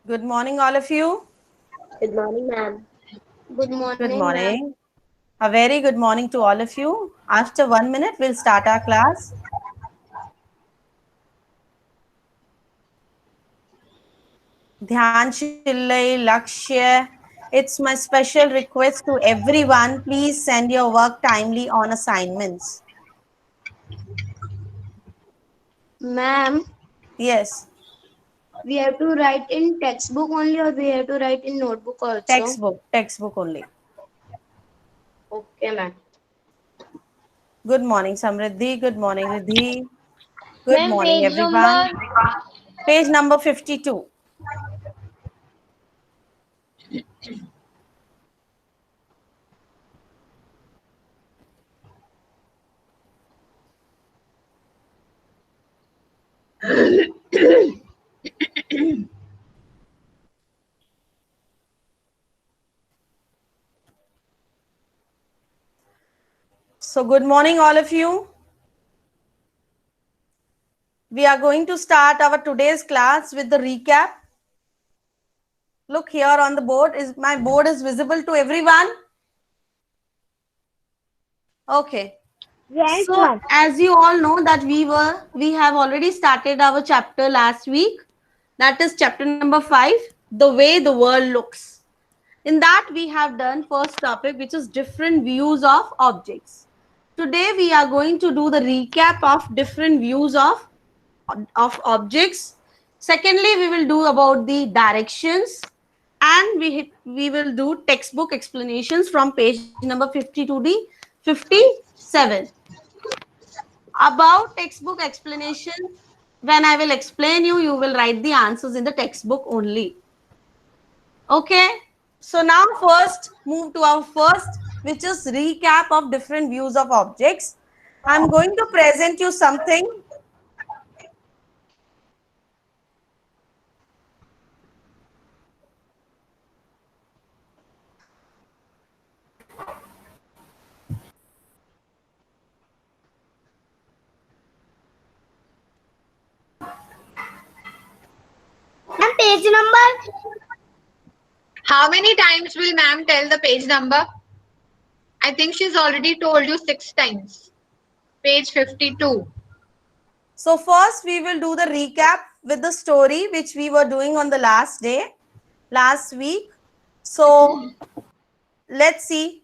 Good morning, all of you. Good morning, ma'am. Good Good morning, ma'am. morning. A very good morning to all of you. After 1 minute, we'll start our class. Dhyan Chillai, Lakshya. It's my special request to everyone. Please send your work timely on assignments. Ma'am, Yes, we have to write in textbook only or we have to write in notebook also? textbook only. Okay, ma'am. Good morning, Samriddhi. Good morning, Riddhi. Good Ma'am, morning, page everyone. number. Page number 52. So, good morning, all of you. We are going to start our today's class with the recap. Look here on the board. Is my board is visible to everyone? Okay. Yes, So ma'am. as you all know that we have already started our chapter last week. That is chapter number 5, the way the world looks. In that we have done first topic, which is different views of objects. Today we are going to do the recap of different views of objects. Secondly, we will do about the directions, and we will do textbook explanations from page number 52 to 57. About textbook explanation, when I will explain you, you will write the answers in the textbook only. Okay. So now first move to our first, which is recap of different views of objects. I'm going to present you something. Ma'am, page number. How many times will ma'am tell the page number? I think she's already told you 6 times. Page 52. So first we will do the recap with the story which we were doing on the last week. So let's see.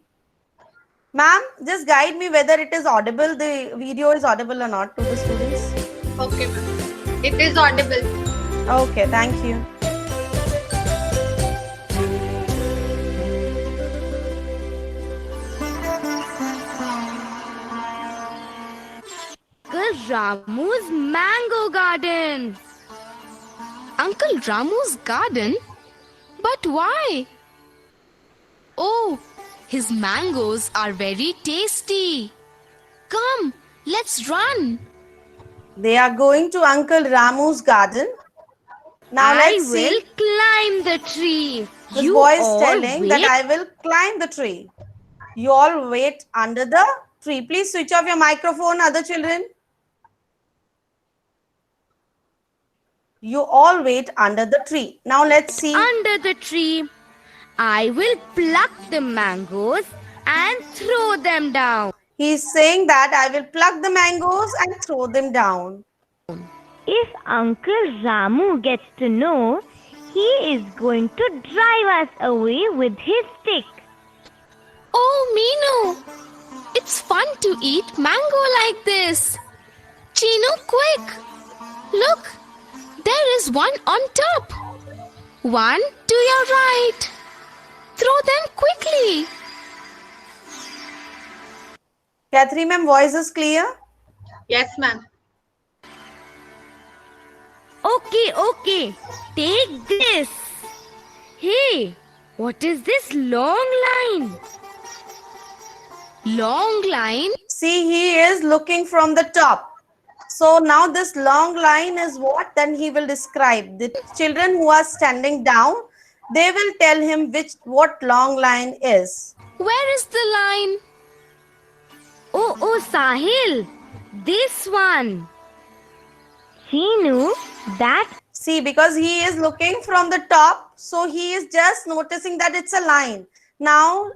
Ma'am, just guide me whether it is audible, the video is audible or not to the students. Okay, ma'am. It is audible. Okay, thank you. Uncle Ramu's mango garden. Uncle Ramu's garden? But why? Oh, his mangoes are very tasty. Come, let's run. They are going to Uncle Ramu's garden. Now I let's will see. climb the tree. This You boy is all telling that wait. I will climb the tree. You all wait under the tree. Please switch off your microphone, other children. You all wait under the tree. Now let's see. Under the tree. I will pluck the mangoes and throw them down. He's saying that I will pluck the mangoes and throw them down. If Uncle Ramu gets to know, he is going to drive us away with his stick. Oh, Meenu! It's fun to eat mango like this. Chinu, quick! Look, there is one on top. One to your right. Throw them quickly. Catherine ma'am, voice is clear? Yes, ma'am. Okay. Take this. Hey, what is this long line? Long line. See, he is looking from the top. So now this long line is what? Then he will describe. The children who are standing down, they will tell him what long line is. Where is the line? Oh, Sahil. This one. Chinu, that See, because he is looking from the top, so he is just noticing that it's a line. Now,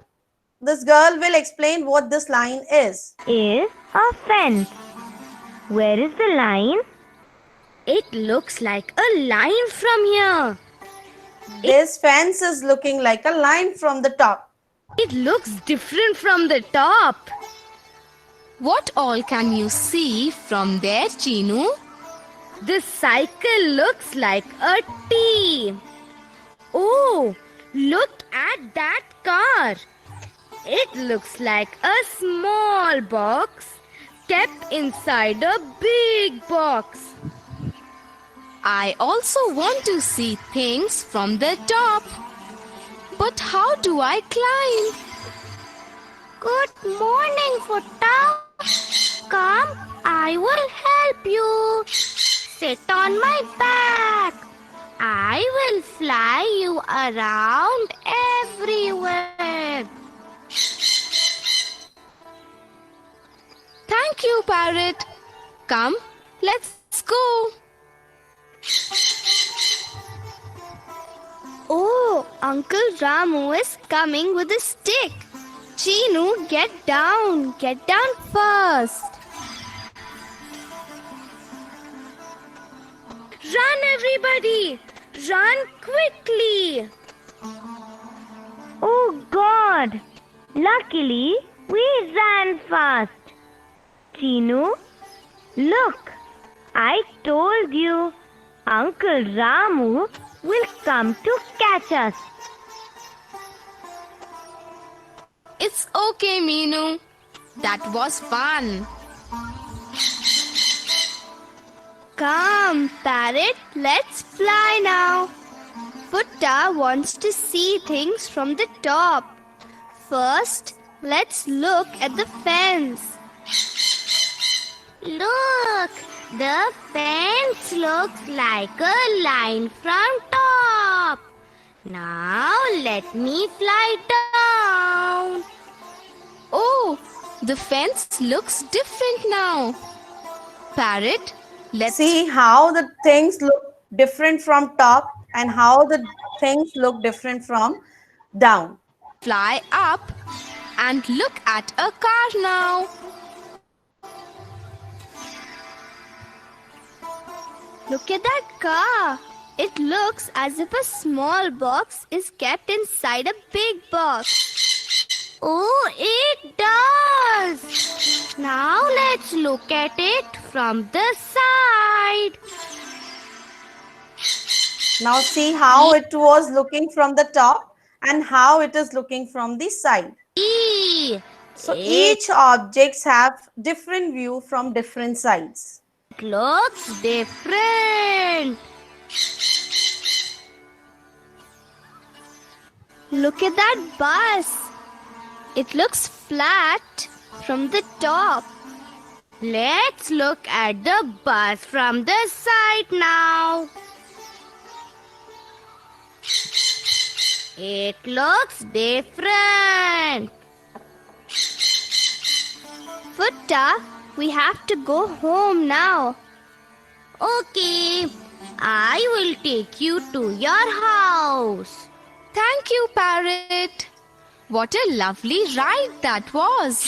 this girl will explain what this line is. Is a fence. Where is the line? It looks like a line from here. This fence is looking like a line from the top. It looks different from the top. What all can you see from there, Chinu? The cycle looks like a T. Oh, look at that car. It looks like a small box kept inside a big box. I also want to see things from the top. But how do I climb? Good morning, Futta. Come, I will help you. Sit on my back. I will fly you around everywhere. Thank you, Parrot. Come, let's go. Oh, Uncle Ramu is coming with a stick. Chinu, get down first. Run, everybody! Run quickly! Oh God! Luckily, we ran fast. Chinu, look! I told you, Uncle Ramu will come to catch us. It's okay, Meenu. That was fun. Come, Parrot, let's fly now. Futta wants to see things from the top. First, let's look at the fence. Look, the fence looks like a line from top. Now let me fly down. Oh, the fence looks different now. Parrot, let's See how the things look different from top and how the things look different from down. fly up and look at a car now. Look at that car. It looks as if a small box is kept inside a big box. Oh, it does. Now let's look at it from the side. Now see how it was looking from the top and how it is looking from the side. So each objects have different view from different sides. It looks different. Look at that bus. It looks flat from the top. Let's look at the bus from the side now. It looks different. Futta, we have to go home now. Okay, I will take you to your house. Thank you, Parrot. What a lovely ride that was.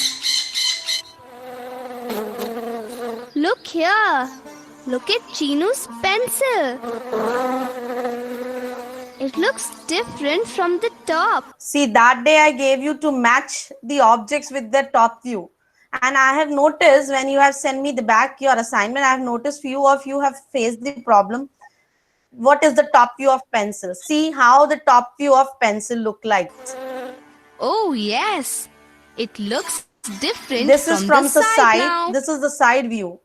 Look here. Look at Chinu's pencil. It looks different from the top. See, that day I gave you to match the objects with their top view. And I have noticed when you have sent me the back your assignment, I have noticed few of you have faced the problem. What is the top view of pencil? See how the top view of pencil look like. Oh, yes. It looks different This is from the side. now. This is the side view.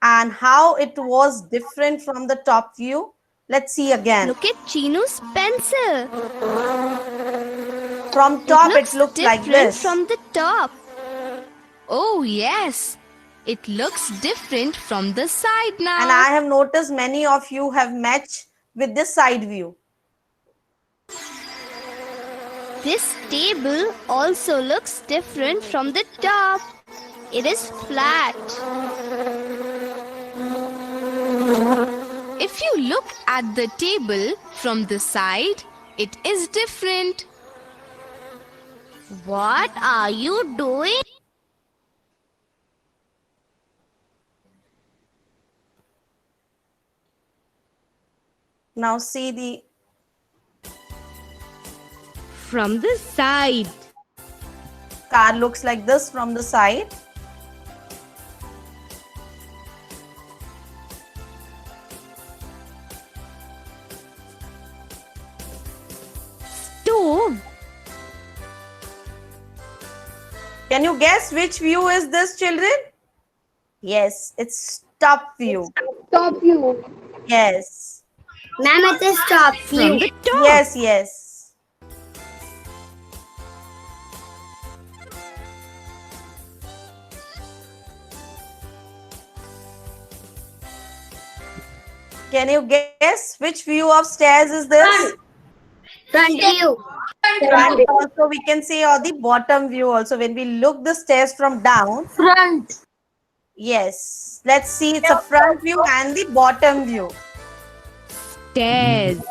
And how it was different from the top view. Let's see again. Look at Chinu's pencil. From top it looks like different this. from the top. Oh, yes. It looks different from the side now. And I have noticed many of you have matched with this side view. This table also looks different from the top. It is flat. If you look at the table from the side, it is different. What are you doing? Now see the From the side. car looks like this from the side. Stove. Can you guess which view is this, children? Yes, it's top view. Top view. Yes. Ma'am, it is top From view. the top. Yes, yes. Can you guess which view of stairs is this? Front view. Front also we can say, or the bottom view also. When we look the stairs from down. Front. Yes. Let's see, it's a front view and the bottom view. Stairs.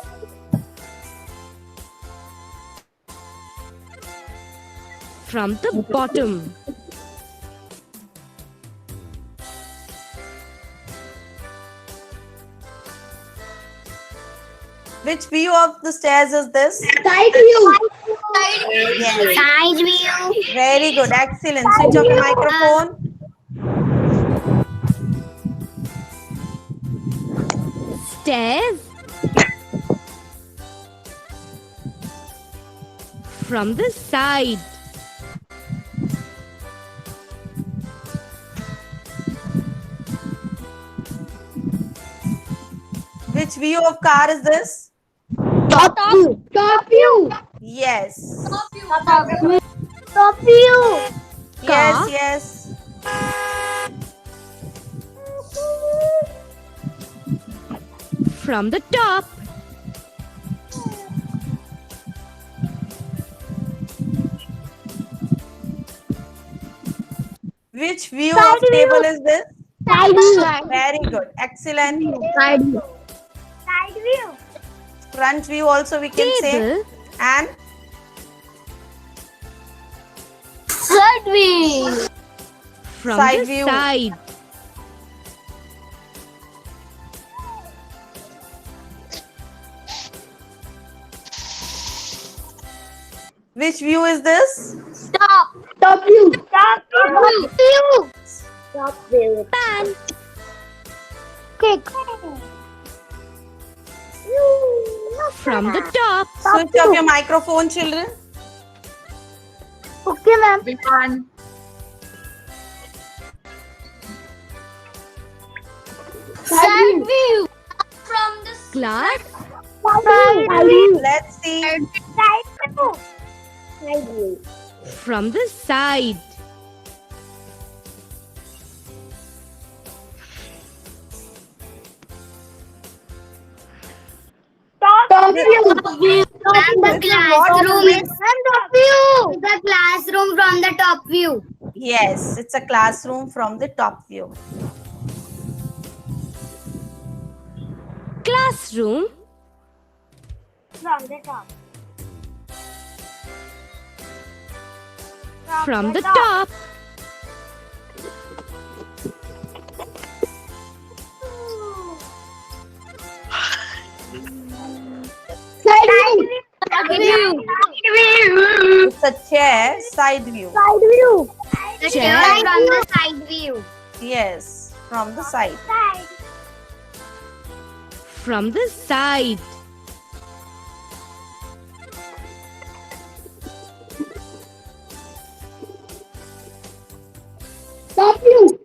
From the bottom. Which view of the stairs is this? Side view. Yes. Side view. Very good. Excellent. Switch off your microphone. Stairs. From the side. Which view of car is this? Top view. Top view. Yes. Top view. Yes, yes. From the top. Which view of table is this? Side view. Very good. Excellent. Side view. Side view. Front view also we can say. Table. And Side view. From Side the view. side. which view is this? Top. Top view. Top view. Top view. Pan. Cake. From the top. Switch off your microphone, children. Okay, ma'am. Everyone. Side view. From the glass. Side view. Let's see. Side view. Side view. From the side. Top view. And the This is classroom what is top view. The classroom from the top view. Yes, it's a classroom from the top view. Classroom. From the top. From the top. Side view. Side view. It's a chair, side view. Side view. The Chair. chair from the side view. Yes, from the side. Side. From the side. Top view.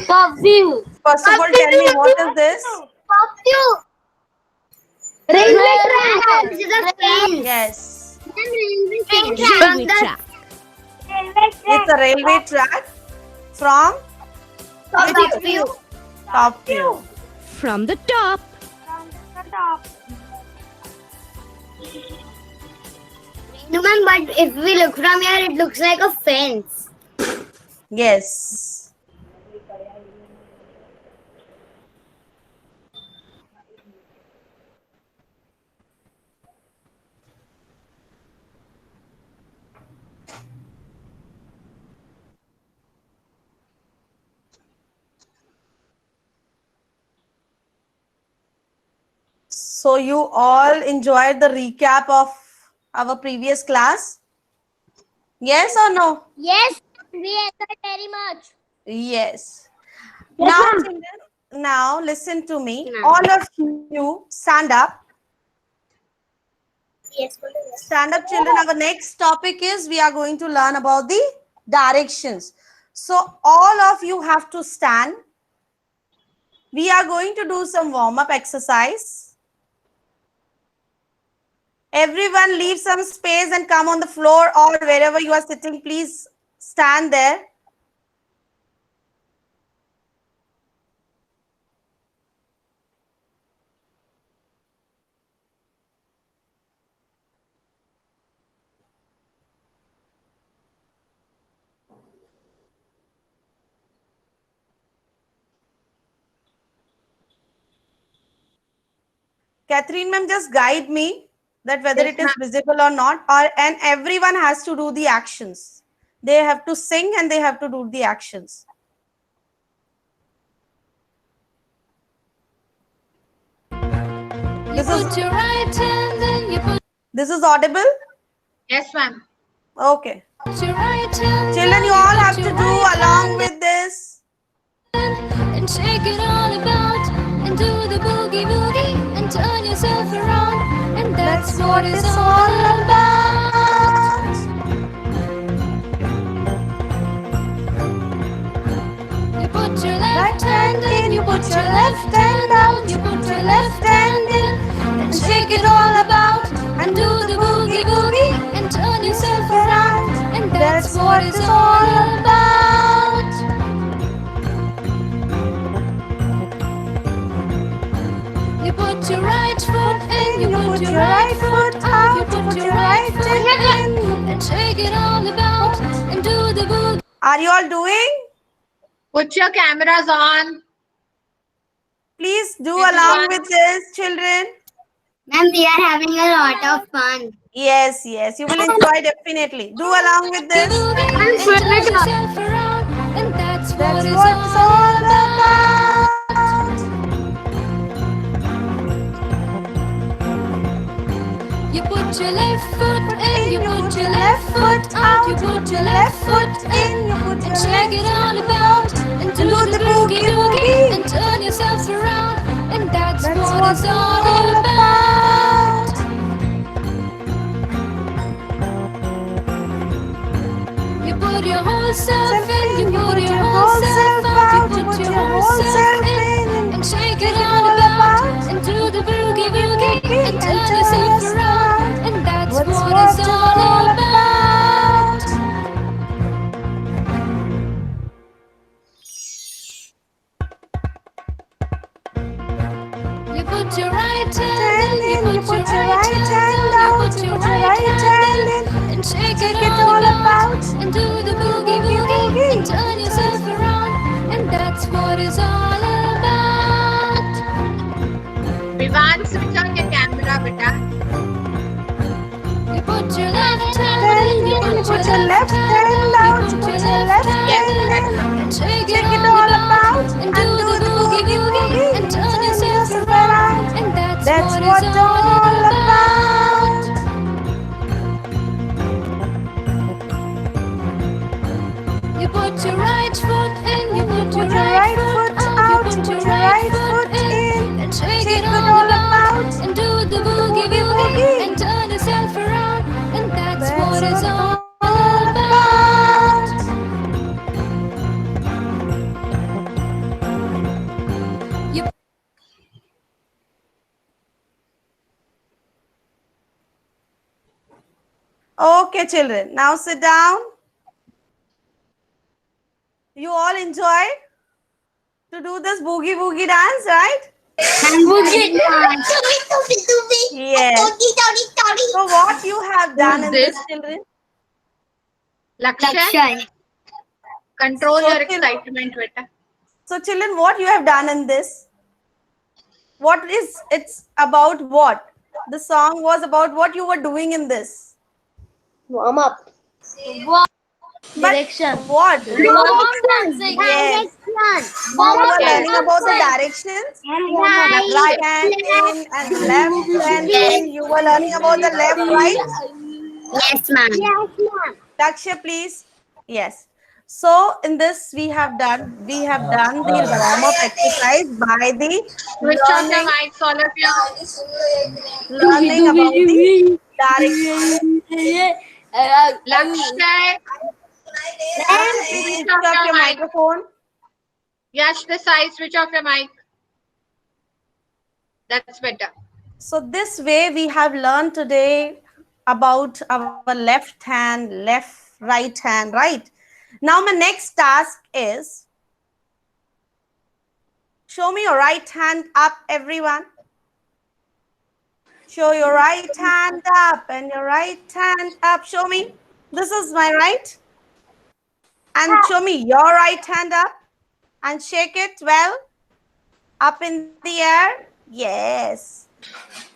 Top view. First of all, tell me what is this? Top view. Railway track. This is a fence. Yes, Railway track. it's a railway track from Top view. top view. From the top. No, ma'am, but if we look from here, it looks like a fence. Yes. So you all enjoyed the recap of our previous class? Yes or no? Yes, we enjoyed very much. Yes. Yes, Now, ma'am. children, now listen to me. Ma'am. All of you stand up. Yes, Stand up, children. Our next topic is we are going to learn about the directions. So all of you have to stand. We are going to do some warm-up exercise. Everyone leave some space and come on the floor or wherever you are sitting. Please stand there. Catherine ma'am, just guide me that whether Yes, it is ma'am. visible or not, and everyone has to do the actions. They have to sing and they have to do the actions. You put your right hand in, you put This is audible? Yes, ma'am. Okay. your right hand Children, you all have to do along with this. and shake it all about and do the boogie boogie and turn yourself around, and that's what it's all about. You put your left hand in, you put your left hand out, you put your left hand in and shake it all about and do the boogie boogie and turn yourself around, and that's what it's all about. You put your right foot in, you put your right foot out, you put your right foot in and shake it all about and do the boogie. Are you all doing? Put your cameras on. Please do Everyone. along with this, children. Ma'am, we are having a lot of fun. Yes, yes, you will enjoy definitely. Do along with this. And turn yourself around, and that's what it's What it's all about. You put your left foot in, you put your left foot out, you put your left foot in, and shake it all about, and do the boogie boogie, and turn yourself around, and that's what it's all about. You put your whole self in, you put your whole self out, you put your whole self in, and shake it all about, and do the boogie boogie, and turn yourself around, and that's what it's all about. You put your right hand in, you put your right hand out, you put your right hand in, and shake it all about, and do the boogie boogie, and turn yourself around, and that's what it's all about. Vivan, switch on your camera, beta. You put your left hand in, you put your left hand out, you put your left hand in, and shake it all about, and do the boogie boogie, and turn yourself around, and that's what it's all about. You put your right foot in, you put your right foot out, you put your right foot in, and shake it all about, and do the boogie boogie, and turn yourself around, and that's what it's all about. You Okay, children. Now sit down. You all enjoyed to do this boogie boogie dance, right? Yes. So what you have done in this? this, children? Lakshay, control So your till- excitement, beta. So children, what you have done in this? What is it's about what? The song was about what you were doing in this. Warm up. Direction. What? Direction. Yes. Direction. You were learning about the Direction. directions. Right. Right hand in and left hand in. You were learning about the left, right? Yes, ma'am. Yes, ma'am. Daksha, please. Yes. So in this we have done the warm-up exercise by the Switch off your learning mics, all of you. learning about the direction. Lakshay, Please switch switch off off your your mic. microphone. Yash Desai, switch off your mic. That's better. So this way we have learned today about our left hand, right hand, right? Now my next task is show me your right hand up, everyone. Show your right hand up and your right hand up. Show me. This is my right. And show me your right hand up and shake it well up in the air. Yes.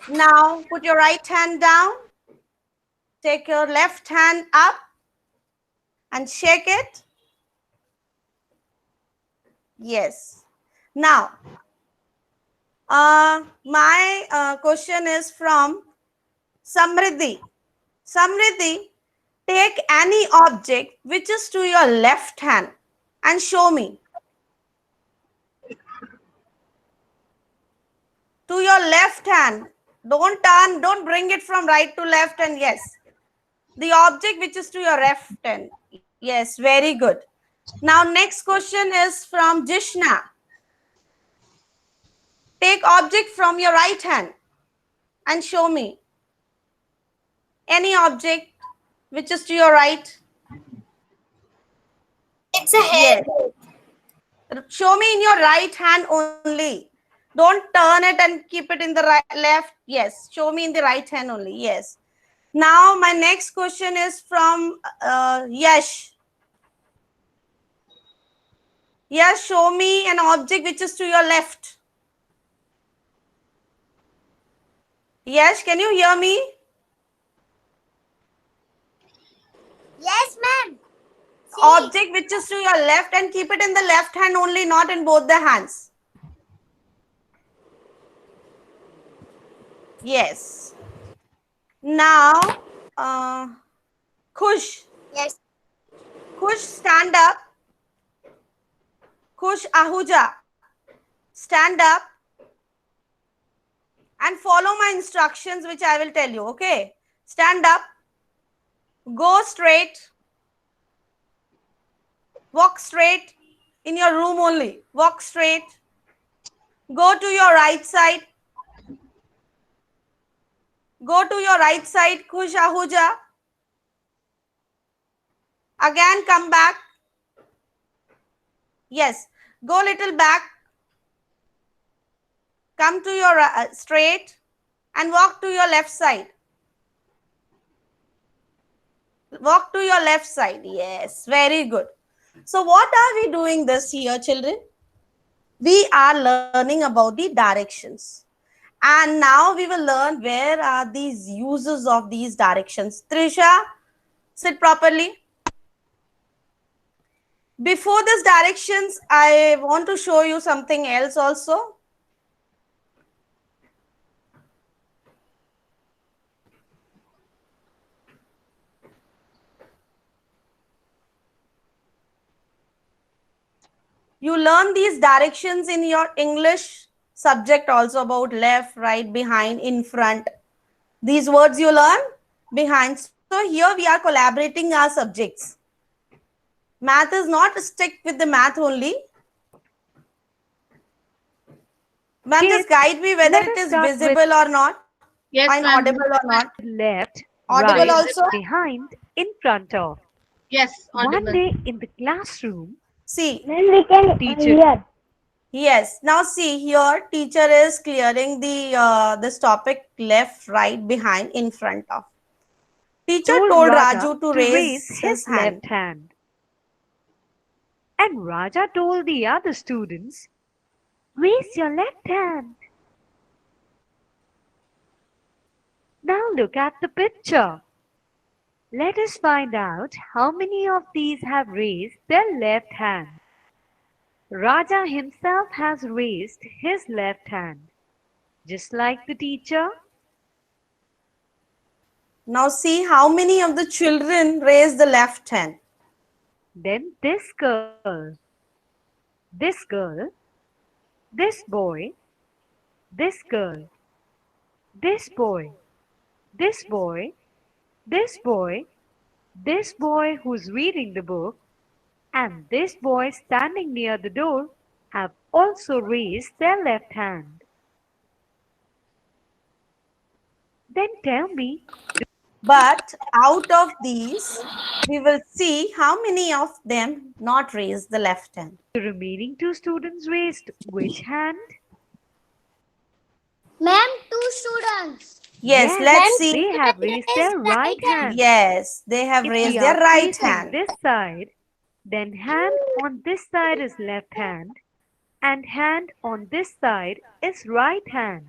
Now put your right hand down. Take your left hand up and shake it. Yes. Now, my question is from Samriddhi. Samriddhi, take any object which is to your left hand and show me. To your left hand. Don't turn, don't bring it from right to left, and yes. The object which is to your left hand. Yes, very good. Now, next question is from Jishna. Take object from your right hand and show me. Any object which is to your right. It's a hair. Yes. Show me in your right hand only. Don't turn it and keep it in the right, left. Yes. Show me in the right hand only. Yes. Now, my next question is from Yash. Yash, show me an object which is to your left. Yash, can you hear me? Yes, ma'am. Object which is to your left and keep it in the left hand only, not in both the hands. Yes. Now, Khush. Yes. Khush, stand up. Khush Ahuja, stand up and follow my instructions which I will tell you, okay? Stand up, go straight, walk straight in your room only, walk straight, go to your right side, go to your right side, Khush Ahuja, again come back, yes, go little back, come to your straight and walk to your left side. Walk to your left side. Yes, very good. So what are we doing this here, children? We are learning about the directions. And now we will learn where are these uses of these directions. Trisha, sit properly. Before this directions, I want to show you something else also. You learn these directions in your English subject also about left, right, behind, in front. These words you learn behind. So here we are collaborating our subjects. Math is not stick with the math only. Ma'am, just guide me whether it is visible or not. Yes, Fine, ma'am. audible or not. Left, Audible right, also. behind, in front of. Yes, One audible. day in the classroom, See. Then we can Teacher. hear. Yes. Now see here, teacher is clearing the this topic left, right, behind, in front of. Teacher told Raju to raise his hand. left hand. And Raja told the other students, raise your left hand. Now look at the picture. Let us find out how many of these have raised their left hand. Raja himself has raised his left hand, just like the teacher. Now see how many of the children raise the left hand. Then this girl, this boy, this girl, this boy, this boy, this boy, this boy who's reading the book, and this boy standing near the door have also raised their left hand. Then tell me, But out of these, we will see how many of them not raise the left hand. the remaining two students raised which hand? Ma'am, two students. Yes, let's see. They have raised their right hand. Yes, they have If raised we their are right facing hand. this side, then hand on this side is left hand and hand on this side is right hand.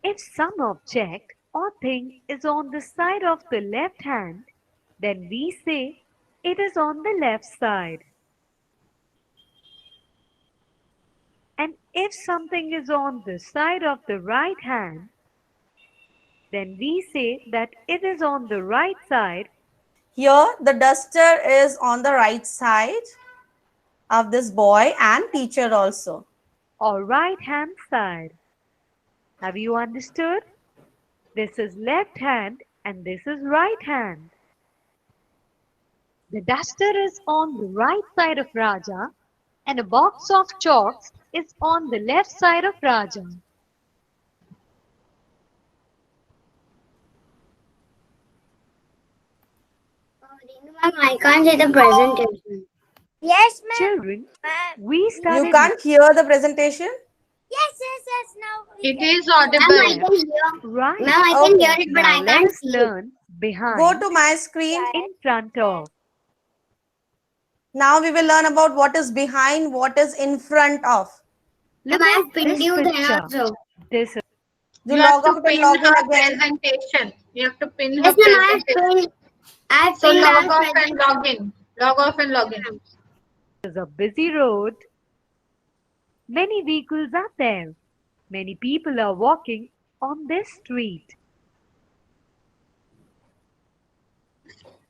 If some object or thing is on the side of the left hand, then we say it is on the left side. And if something is on the side of the right hand, then we say that it is on the right side. Here, the duster is on the right side of this boy and teacher also. Or right hand side. Have you understood? This is left hand and this is right hand. The duster is on the right side of Raja and a box of chalks is on the left side of Raja. Ma'am, I can't see the presentation. Yes, ma'am. Children, we studied You can't hear the presentation? Yes. Now. It is Ma'am, I audible. can hear. right. Ma'am, I can Okay. hear it, but Now I let can't us see it. learn behind, Go to my screen. in front of. Now we will learn about what is behind, what is in front of. Look Ma'am, I at have pinned this you then picture. also. This is You You have log to out and pin log in her again. presentation. You have to pin her Yes, ma'am, I have presentation. pinned. I have So pinned log our off and presentation. log in. Log off and log in. a busy road. Many vehicles are there. Many people are walking on this street.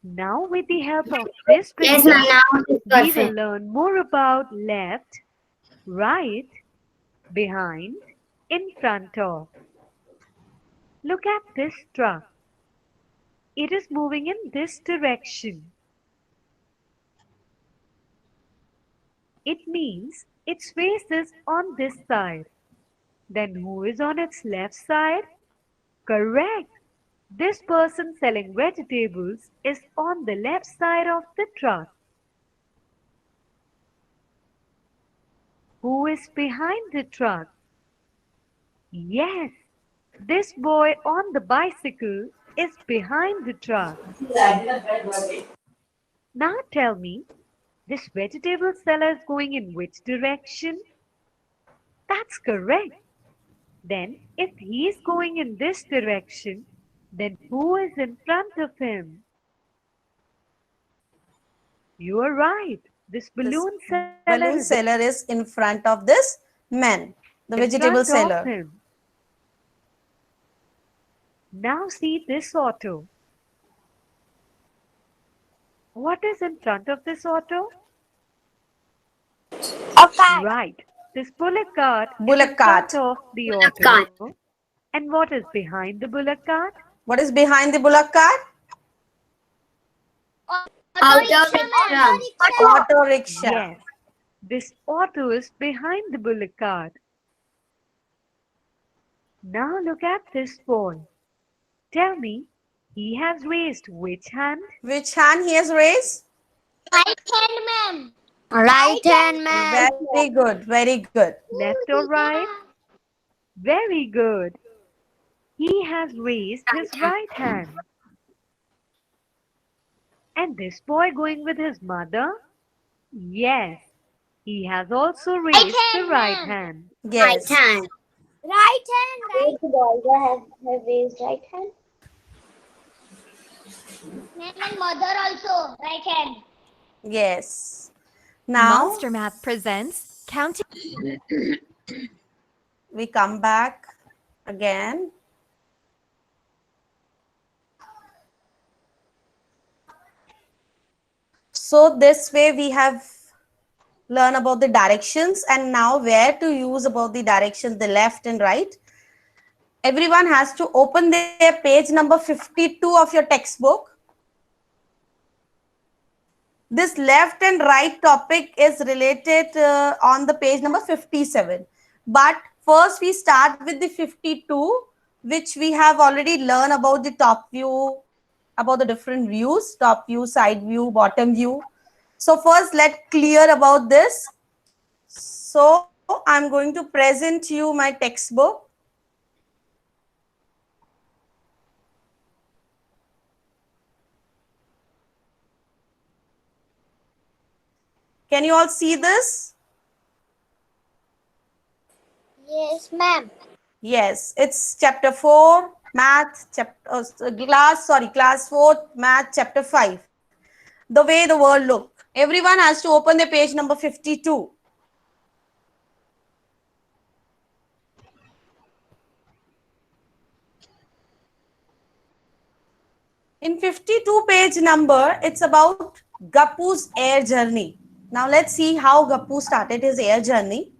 Now, with the help of this Yes, picture, ma'am, now it's we will perfect. learn more about left, right, behind, in front of. Look at this truck. It is moving in this direction. It means its face is on this side. Then who is on its left side? Correct. This person selling vegetables is on the left side of the truck. Who is behind the truck? Yes, this boy on the bicycle is behind the truck. Now tell me, this vegetable seller is going in which direction? That's correct. Then, if he is going in this direction, then who is in front of him? You are right. This balloon seller Balloon is seller is in front of this man, the in vegetable front of seller. him. Now see this auto. What is in front of this auto? Okay. Right. This bullock cart Bullock is in cart. front of the Bullock auto. And what is behind the bullock cart? What is behind the bullock cart? Auto rickshaw. Auto rickshaw. Yes. This auto is behind the bullock cart. Now look at this boy. Tell me, he has raised which hand? Which hand he has raised? Right hand, ma'am. Right hand, ma'am. Very good, very good. Left or right? Very good. He has raised his right hand. And this boy going with his mother? Yes. He has also raised the right hand. Yes. Right hand. Right hand. Right. The boys have raised right hand. And mother also, right hand. Yes. Now Monster Math presents Counting. we come back again. So this way we have learned about the directions, and now where to use about the directions, the left and right. Everyone has to open their page number 52 of your textbook. This left and right topic is related on the page number 57. But first we start with the 52, which we have already learned about the top view, about the different views, top view, side view, bottom view. So first let's clear about this. So I'm going to present you my textbook. Can you all see this? Yes, ma'am. Yes, it's chapter 4, math, class 4, math, chapter 5. The way the world look. Everyone has to open the page number 52. In 52 page number, it's about Gappu's air journey. Now let's see how Gappu started his air journey.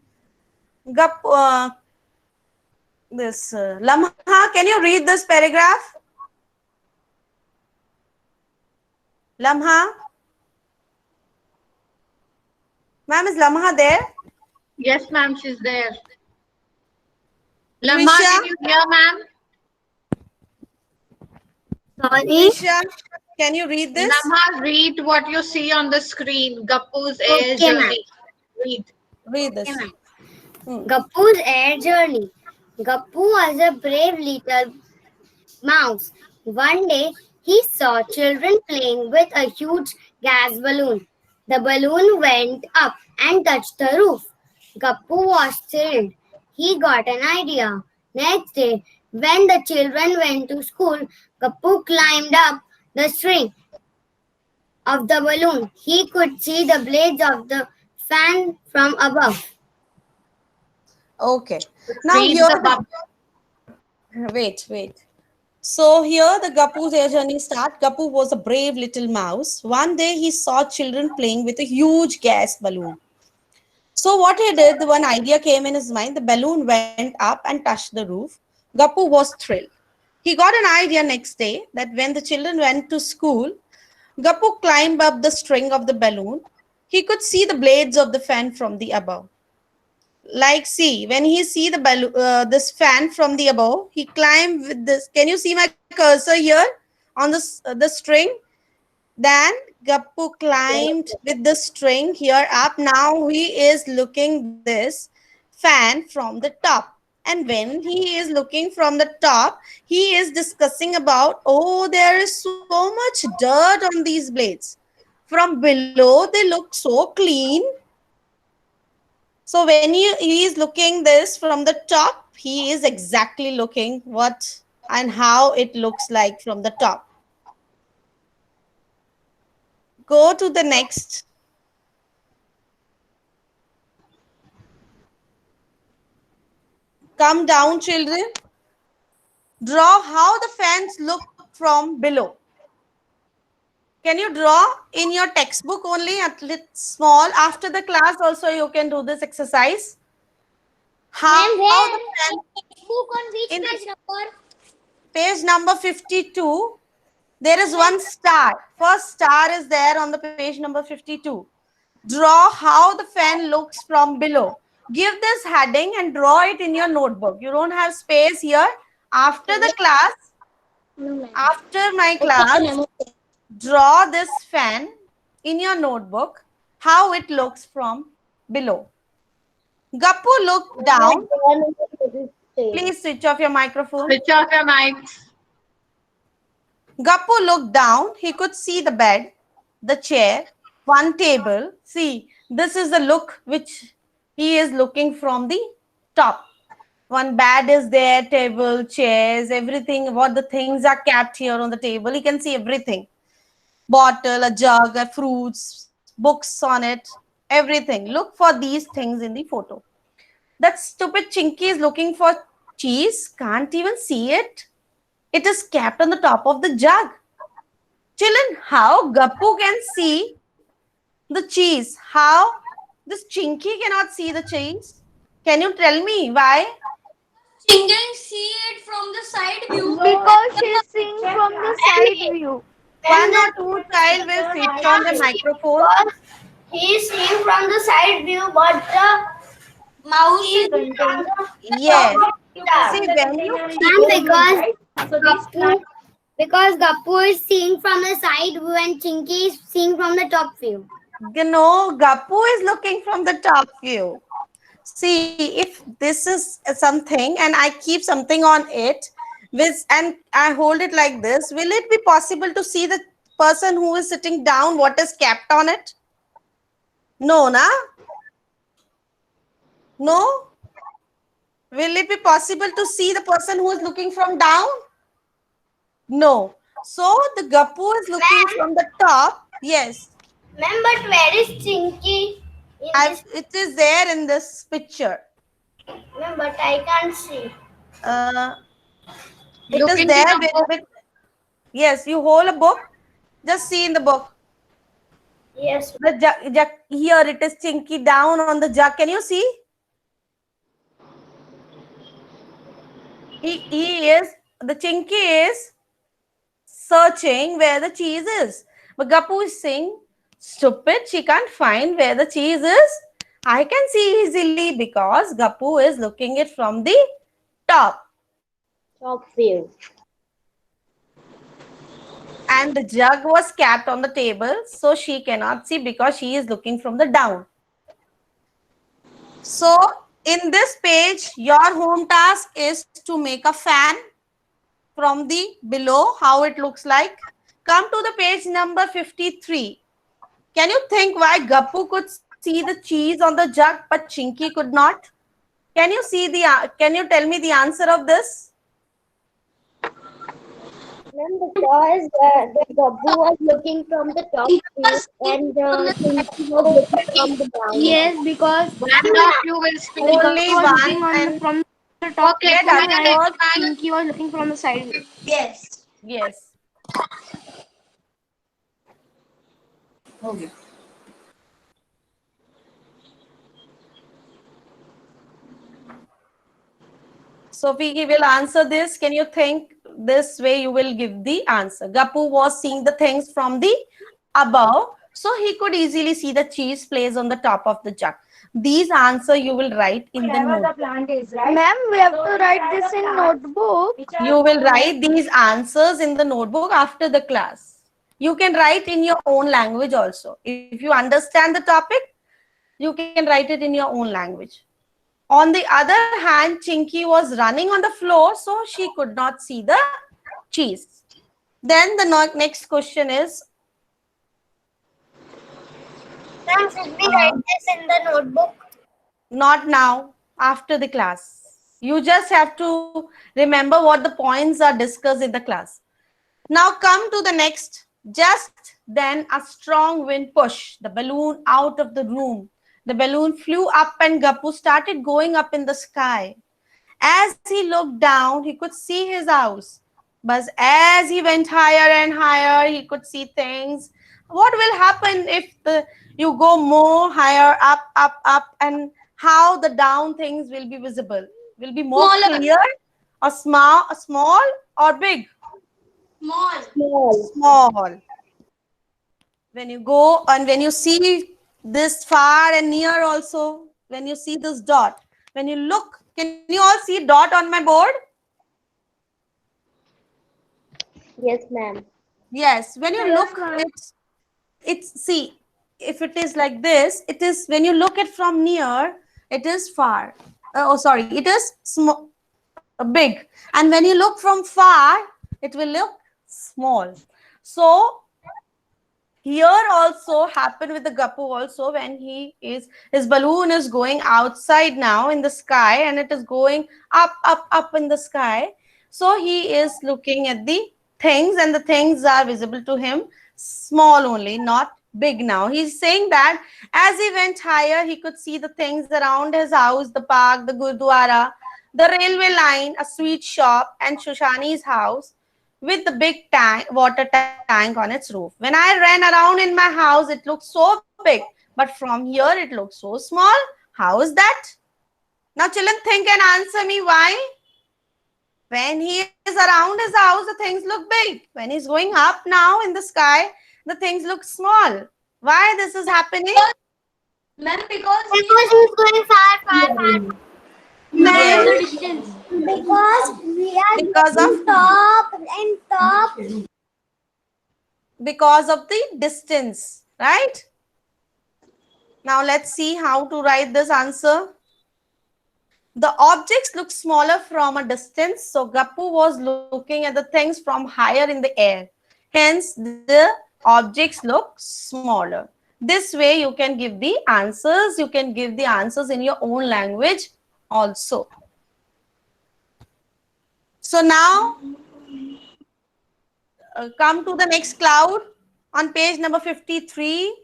Lamha, can you read this paragraph? Lamha? Ma'am, is Lamha there? Yes, ma'am, she's there. Lamma, Luisha? can you hear, ma'am? Sorry. Luisha, can you read this? Lamma, read what you see on the screen. Gappu's air Okay, ma'am. journey. Read. Read this. Gappu's air journey. Gappu was a brave little mouse. One day, he saw children playing with a huge gas balloon. The balloon went up and touched the roof. Gappu was thrilled. He got an idea. Next day, when the children went to school, Gappu climbed up the string of the balloon. He could see the blades of the fan from above. Okay. Now Read here the bub- wait. So here the Gappu's air journey start. Gappu was a brave little mouse. One day he saw children playing with a huge gas balloon. So what he did, the one idea came in his mind. The balloon went up and touched the roof. Gappu was thrilled. He got an idea next day that when the children went to school, Gappu climbed up the string of the balloon. He could see the blades of the fan from the above. Like, see, when he see the balloon, this fan from the above, he climbed with this. Can you see my cursor here on this the string? Then Gappu climbed with the string here up. Now he is looking this fan from the top. And when he is looking from the top, he is discussing about, oh, there is so much dirt on these blades. From below, they look so clean. So when he is looking this from the top, he is exactly looking what and how it looks like from the top. Go to the next. Come down, children. Draw how the fans look from below. Can you draw in your textbook only, at least small? After the class also you can do this exercise. How the fan, Book on which in page number? page number 52, there is one star. First star is there on the page number 52. Draw how the fan looks from below. Give this heading and draw it in your notebook. You don't have space here. After the class, after my class, draw this fan in your notebook, how it looks from below. Gappu looked down. Please switch off your microphone. Switch off your mics. Gappu looked down. He could see the bed, the chair, one table. See, this is the look which he is looking from the top. One bed is there, table, chairs, everything. What the things are kept here on the table. You can see everything. Bottle, a jug, a fruits, books on it, everything. Look for these things in the photo. That stupid Chinky is looking for cheese. Can't even see it. It is kept on the top of the jug. Children, how Gappu can see the cheese? How this Chinky cannot see the cheese? Can you tell me why? She can see it from the side view. Because she's seeing from the side view. One or two child will sit on the microphone. He is seeing from the side view, but the mouse is from the Yes. top. See, when you And because Gappu is seeing from the side view and Chinky is seeing from the top view. no, Gappu is looking from the top view. See, if this is something and I keep something on it, and I hold it like this, will it be possible to see the person who is sitting down, what is kept on it? No, na? No? Will it be possible to see the person who is looking from down? No. So the Gappu is looking from the top. Yes. Ma'am, but where is Chinky? It is there in this picture. Ma'am, but I can't see. It Look is into there the book. yes, you hold a book. Just see in the book. Yes. The jug, here it is Chinky down on the jug. Can you see? The Chinky is searching where the cheese is. But Gappu is saying, stupid, she can't find where the cheese is. I can see easily because Gappu is looking it from the top. Top view. And the jug was kept on the table, so she cannot see because she is looking from the down. So in this page, your home task is to make a fan from the below, how it looks like. Come to the page number 53. Can you think why Gappu could see the cheese on the jug but Chinky could not? Can you tell me the answer of this? Ma'am, because the Gappu was looking from the top view and Chinky was looking from the down. Yes, because One of you will speak. Only was one. looking And from the top Okay, Let view us and first. Chinky was looking from the side view. Yes. Yes. Okay. So we will answer this. Can you think this way? You will give the answer. Gappu was seeing the things from the above, so he could easily see the cheese placed on the top of the jug. These answer you will write in the notebook. Ma'am, we have to write this in notebook. You will write these answers in the notebook after the class. You can write in your own language also. If you understand the topic, you can write it in your own language. On the other hand, Chinky was running on the floor, so she could not see the cheese. Then the next question is, Ma'am, should we write this in the notebook? not now, after the class. You just have to remember what the points are discussed in the class. Now come to the next. Just then a strong wind pushed the balloon out of the room. The balloon flew up and Gappu started going up in the sky. As he looked down, he could see his house. But as he went higher and higher, he could see things. What will happen if you go more higher, up, and how the down things will be visible? Will be more clear, or small, or big? Small. When you go and when you see this far and near also, when you see this dot, when you look, can you all see dot on my board? Yes, ma'am. Yes, when you look, it's see, if it is like this, it is when you look it from near, it is far. It is small, big, and when you look from far, it will look small. So Here also happened with the Gappu also, when his balloon is going outside now in the sky, and it is going up in the sky. So he is looking at the things, and the things are visible to him small only, not big now. He's saying that as he went higher, he could see the things around his house, the park, the Gurdwara, the railway line, a sweet shop, and Shoshani's house with the big water tank on its roof. When I ran around in my house, it looked so big, but from here it looks so small. How is that? Now, children, think and answer me why. When he is around his house, the things look big. When he's going up now in the sky, the things look small. Why this is happening? Ma'am, because he's going far. Yes. the distance. Because we are Because of top and top. because of the distance, right? Now let's see how to write this answer. The objects look smaller from a distance, so Gappu was looking at the things from higher in the air. Hence, the objects look smaller. This way, you can give the answers. You can give the answers in your own language also. So now, come to the next cloud on page number 53.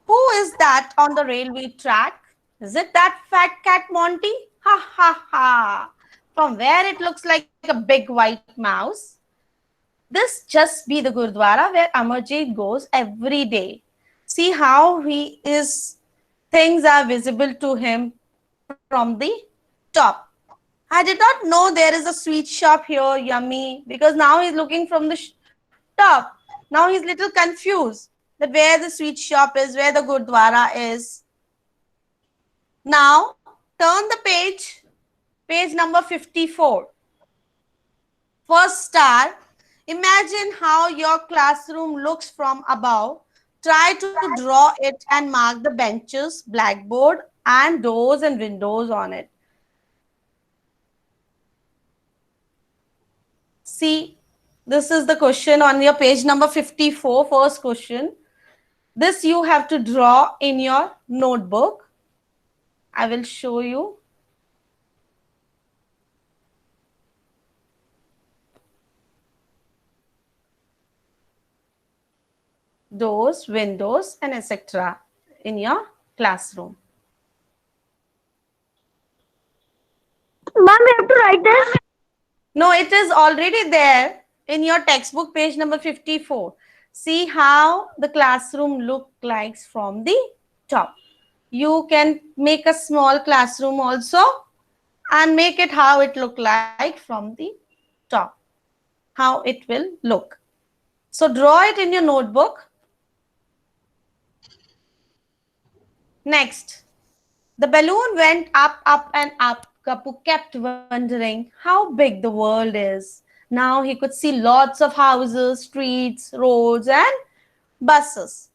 Who is that on the railway track? Is it that fat cat Monty? Ha ha ha. From where it looks like a big white mouse. This just be the Gurdwara where Amarjit goes every day. See how things are visible to him from the top. I did not know there is a sweet shop here, yummy, because now he's looking from the top. Now he's little confused that where the sweet shop is, where the Gurdwara is. Now, turn the page number 54. First star, imagine how your classroom looks from above. Try to draw it and mark the benches, blackboard, and doors and windows on it. See, this is the question on your page number 54, first question. This you have to draw in your notebook. I will show you. Doors, windows, and etc. in your classroom. Ma'am, you have to write this. No, it is already there in your textbook, page number 54. See how the classroom look like from the top. You can make a small classroom also and make it how it look like from the top. How it will look. So draw it in your notebook. Next, the balloon went up and up. Gappu kept wondering how big the world is. Now he could see lots of houses, streets, roads, and buses.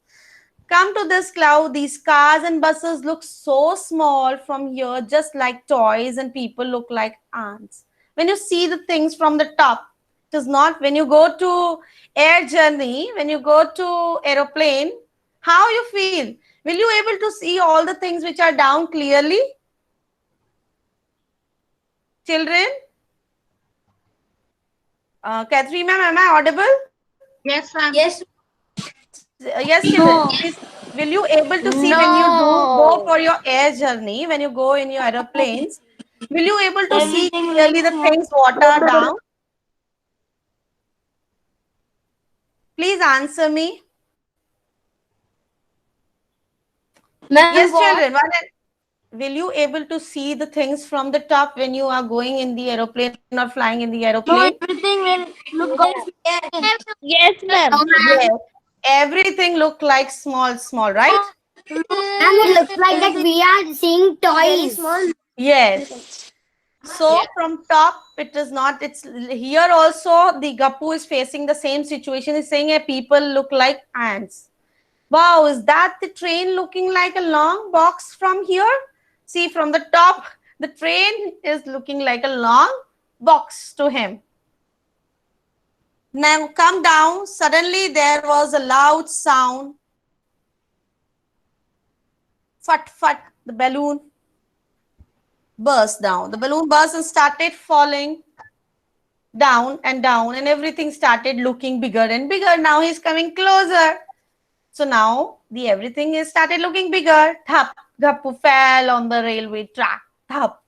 Come to this cloud. These cars and buses look so small from here, just like toys, and people look like ants. When you see the things from the top, it is not when you go to air journey, when you go to aeroplane, how you feel? Will you able to see all the things which are down clearly? Children? Catherine ma'am, am I audible? Yes, ma'am. Yes. Yes, children. Please, will you able to see when you go for your air journey, when you go in your aeroplanes, will you able to see clearly the things water down? Please answer me. Yes, children. Will you able to see the things from the top when you are going in the aeroplane or flying in the aeroplane? Everything will look Yes, ma'am. Yes. Everything look like small, right? And it looks like that we are seeing toys. Yes. So from top, it is not. It's here also. The Gappu is facing the same situation. He's saying, people look like ants. Wow, is that the train looking like a long box from here? See, from the top, the train is looking like a long box to him. Now come down. Suddenly there was a loud sound. Fut fut. The balloon burst down. The balloon burst and started falling down, and everything started looking bigger and bigger. Now he's coming closer. So now the everything is started looking bigger. Thap. Gappu fell on the railway track. Thap.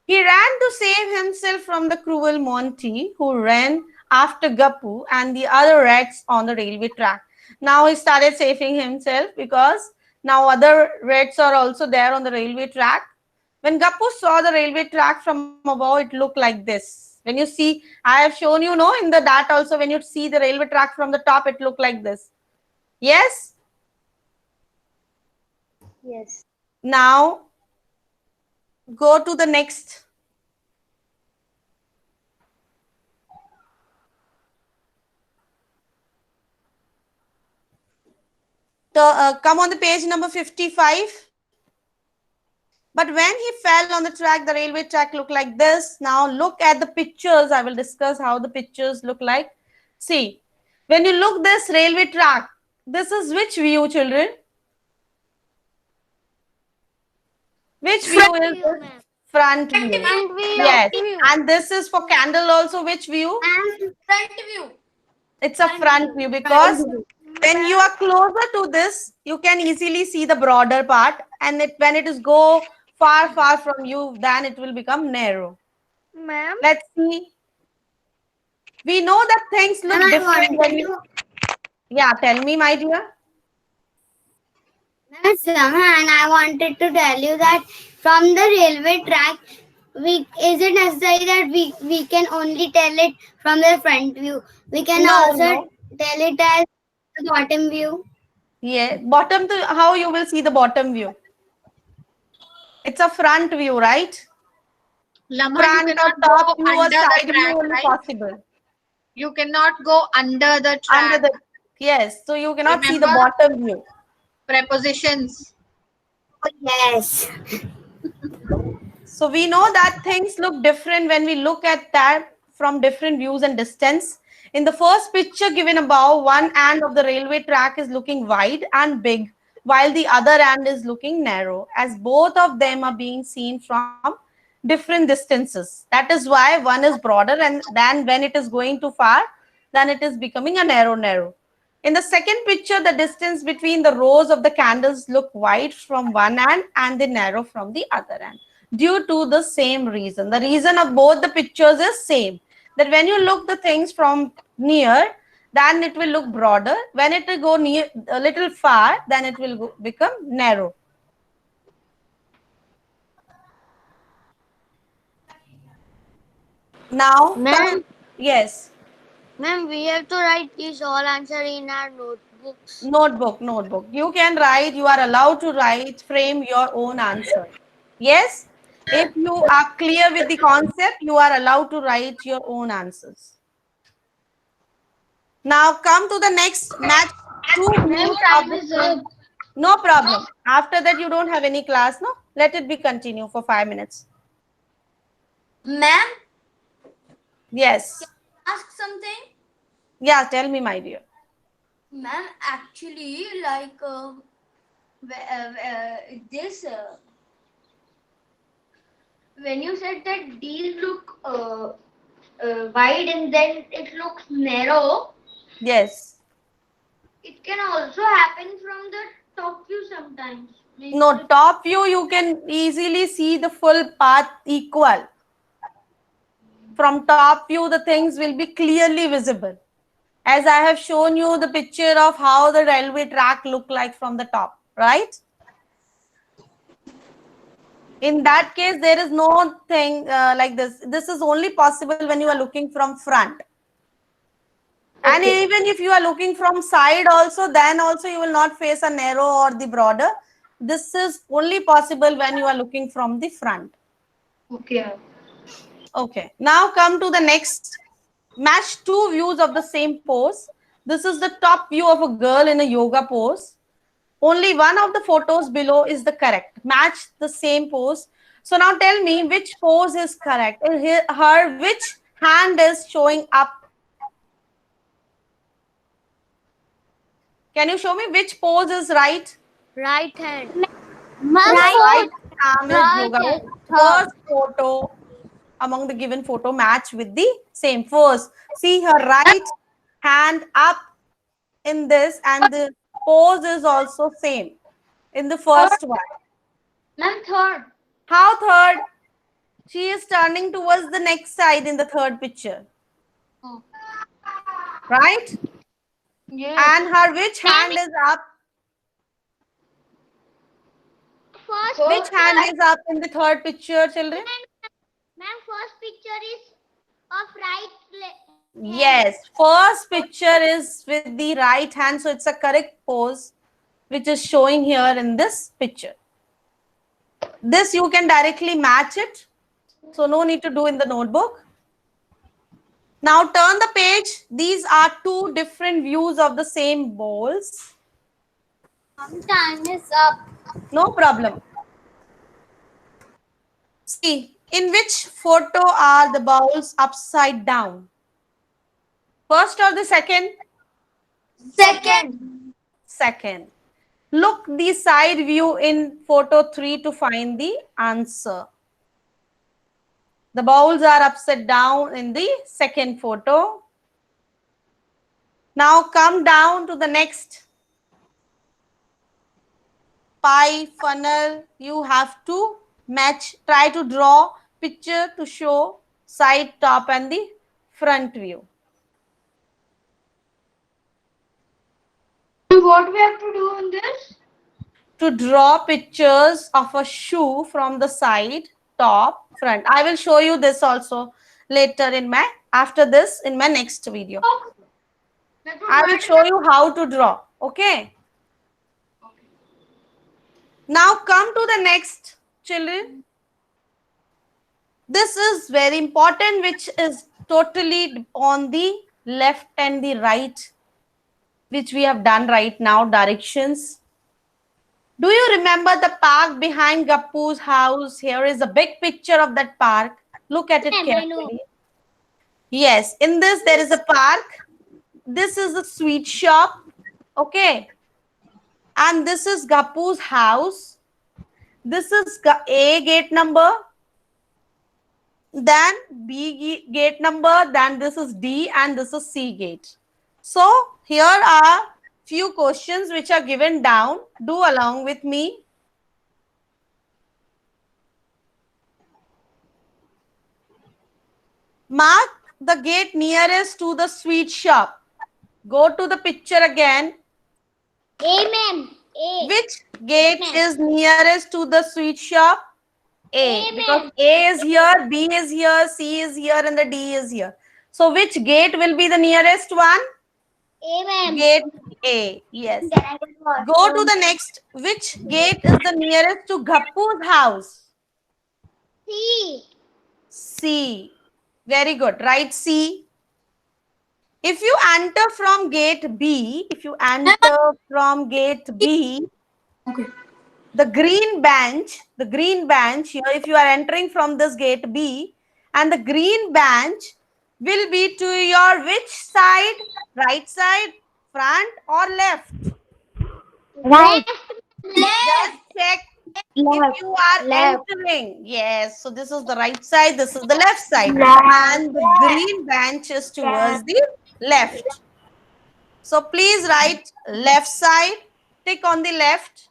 He ran to save himself from the cruel Monty, who ran after Gappu and the other rats on the railway track. Now he started saving himself because now other rats are also there on the railway track. When Gappu saw the railway track from above, it looked like this. When you see, I have shown you, no, in the data also, when you see the railway track from the top, it looked like this. Yes? Yes. Now, go to the next. Come on the page number 55. But when he fell on the track, the railway track looked like this. Now look at the pictures. I will discuss how the pictures look like. See, when you look this railway track, this is which view, children? Which view is this? Front view. Yes. And this is for candle also. Which view? Front view. It's a front view because when you are closer to this, you can easily see the broader part. And when it is go far from you, then it will become narrow. Ma'am. Let's see. We know that things look different when you... Yeah, tell me, my dear. And I wanted to tell you that from the railway track, is it necessary that we can only tell it from the front view? We can also tell it as the bottom view. Yeah, bottom to how you will see the bottom view. It's a front view, right? Lama, Front you or cannot top go view or under side the view track, only right? possible. You cannot go under the track. Under the, yes, so you cannot see the Remember? bottom view. Prepositions. Oh, yes. So we know that things look different when we look at that from different views and distance. In the first picture given above, one end of the railway track is looking wide and big, while the other end is looking narrow, as both of them are being seen from different distances. That is why one is broader, and then when it is going too far, then it is becoming a narrow. In the second picture, the distance between the rows of the candles look wide from one end and they narrow from the other end, due to the same reason. The reason of both the pictures is same, that when you look the things from near, then it will look broader. When it will go near a little far, then it will become narrow. Now, Ma'am. yes. Ma'am, we have to write this all answer in our notebooks. Notebook. You can write, you are allowed to write, frame your own answer. Yes? If you are clear with the concept, you are allowed to write your own answers. Now come to the next match. No problem. After that, you don't have any class, no? Let it be continue for 5 minutes. Ma'am, Yes. ask something. Yeah, tell me, my dear. Ma'am, actually, like this, when you said that these look wide and then it looks narrow, Yes. it can also happen from the top view sometimes. No, top view, you can easily see the full path equal. From top view, the things will be clearly visible. As I have shown you the picture of how the railway track look like from the top, right? In that case, there is no thing like this. This is only possible when you are looking from front. And even if you are looking from side also, then also you will not face a narrow or the broader. This is only possible when you are looking from the front. Okay. Okay, now come to the next. Match two views of the same pose. This is the top view of a girl in a yoga pose. Only one of the photos below is the correct. Match the same pose. So now tell me which pose is correct. Her which hand is showing up? Can you show me which pose is right? Right hand. Right arm is Right yoga. hand. First photo among the given photo match with the same first. See her right hand up in this, and the pose is also same in the first one. Ma'am, third. How third? She is turning towards the next side in the third picture. Right? Yes. And her which hand is up? Which hand is up in the third picture, children? Ma'am, first picture is of right. Yes, first picture is with the right hand, so it's a correct pose which is showing here in this picture. This you can directly match it, so no need to do in the notebook. Now turn the page. These are two different views of the same bowls. Time is up. No problem. See, in which photo are the bowls upside down? First or the second? Second. Second. Look the side view in photo 3 to find the answer. The bowls are upside down in the second photo. Now come down to the next pie funnel. You have to match, try to draw picture to show side, top and the front view. What we have to do in this? To draw pictures of a shoe from the side, top, front. I will show you this also later in my, after this in my next video. I will show you how to draw. Okay. Now come to the next, children. This is very important, which is totally on the left and the right, which we have done right now, directions. Do you remember the park behind Gappu's house? Here is a big picture of that park. Look at it carefully. Yes, in this there is a park. This is a sweet shop. Okay. And this is Gappu's house. This is A gate number. Then B gate number. Then this is D and this is C gate. So here are few questions which are given down. Do along with me. Mark the gate nearest to the sweet shop. Go to the picture again. Amen. A. Which gate is nearest to the sweet shop? A. Because A is here, B is here, C is here, and the D is here. So which gate will be the nearest one? Amen. Gate A. Yes. Go to the next. Which gate is the nearest to Gappu's house? C. C. Very good. Write C. If you enter from gate B, the green bench here, if you are entering from this gate B, and the green bench will be to your which side? Right side, front or left? Right. Just check if you are entering. Yes, so this is the right side, this is the left side. And the green bench is towards the left. So please write left side, tick on the left.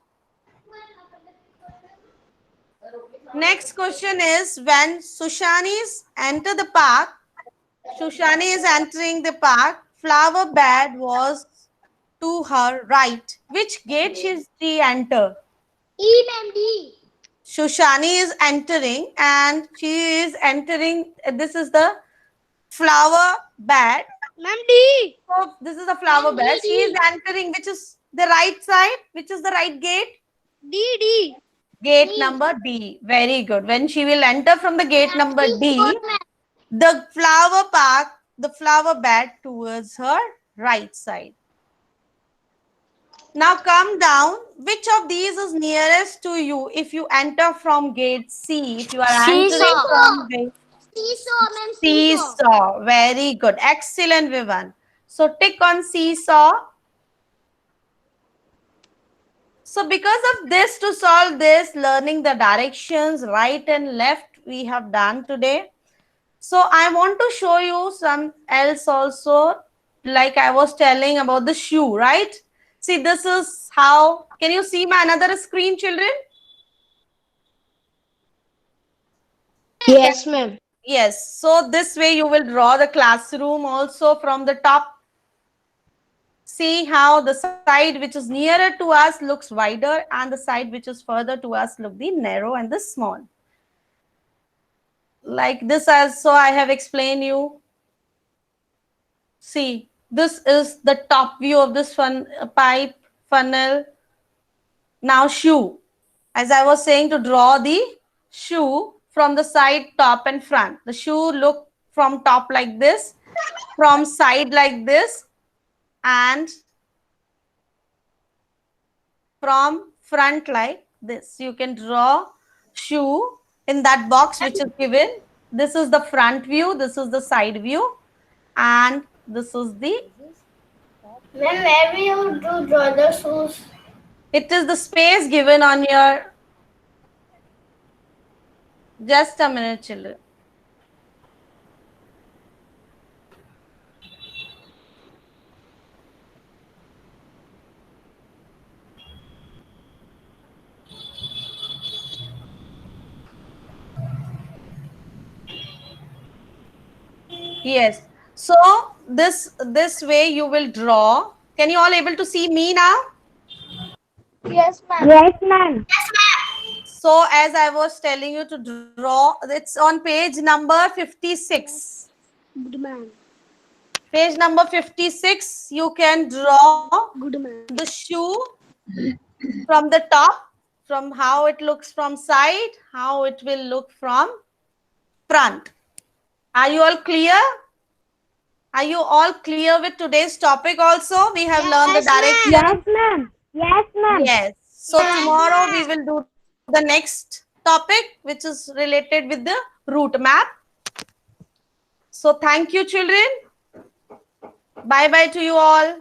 Next question is, when Sushani enter the park, Sushani is entering the park, flower bed was to her right. Which gate should she enter? E, ma'am. D. Sushani is entering and she is entering, this is the flower bed. Ma'am, D. So this is the flower bed. She is entering, which is the right side, which is the right gate? D. Gate number D. Very good. When she will enter from the gate number D, the flower bed towards her right side. Now come down. Which of these is nearest to you if you enter from gate C? If you are entering from gate Seesaw, ma'am. Seesaw. Very good. Excellent, Vivan. So tick on seesaw. So because of this, to solve this, learning the directions right and left we have done today. So I want to show you some else also, like I was telling about the shoe, right? See, this is how, can you see my another screen, children? Yes, ma'am. Yes, so this way you will draw the classroom also from the top. See how the side which is nearer to us looks wider and the side which is further to us look the narrow and the small. Like this, as so I have explained you. See, this is the top view of this pipe, funnel. Now shoe. As I was saying, to draw the shoe from the side, top and front. The shoe look from top like this, from side like this, and from front like this. You can draw shoe in that box which is given. This is the front view, this is the side view, and this is the... Ma'am, where will you do draw the shoes? It is the space given on your... Just a minute, children. Yes. So this way you will draw. Can you all able to see me now? Yes, ma'am. Yes, ma'am. So as I was telling you to draw, it's on page number 56. Good, ma'am. Page number 56, you can draw Good, ma'am. the shoe from the top, from how it looks from side, how it will look from front. Are you all clear? Are you all clear with today's topic also? We have learned the direction. Yes, ma'am. Yes, ma'am. Yes. So tomorrow we will do the next topic, which is related with the route map. So thank you, children. Bye-bye to you all.